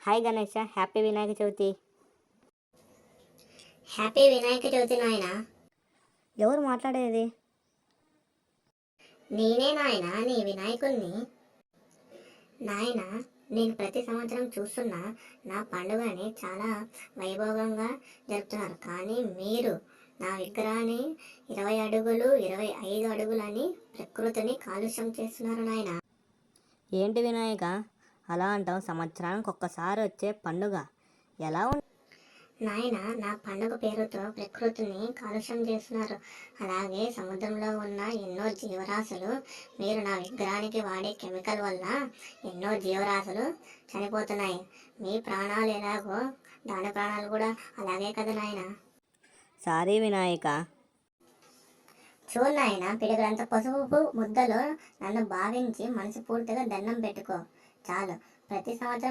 Hi Ganesha, happy Vinayaka Chavithi. Happy Vinayaka Chavithi నాయన. ఎవరు మాట్లాడేది? నేనే నాయన, నీ వినాయకుణ్ణి. నాయన, నేను ప్రతి సంవత్సరం చూస్తున్నా నా పండుగని చాలా వైభవంగా జరుపుతున్నారు. కానీ మీరు నా విగ్రహాన్ని 20 అడుగులు 25 అడుగులని ప్రకృతిని కాలుష్యం చేస్తున్నారు నాయన. ఏంటి వినాయక అలా అంటాం? సంవత్సరానికి ఒక్కసారి వచ్చే పండుగ ఎలా నాయన, నా పండుగ పేరుతో ప్రకృతిని కాలుష్యం చేస్తున్నారు. అలాగే సముద్రంలో ఉన్న ఎన్నో జీవరాశులు, మీరు నా విగ్రహానికి వాడే కెమికల్ వల్ల ఎన్నో జీవరాశులు చనిపోతున్నాయి. మీ ప్రాణాలు ఎలాగో దాని ప్రాణాలు కూడా అలాగే కదా నాయన. సారీ వినాయక. చూడు నాయన, పిడుగులంత పసుపు ముద్దలో నన్ను భావించి మనసు పూర్తిగా దండం పెట్టుకో చాలు. ప్రతి సంవత్సరం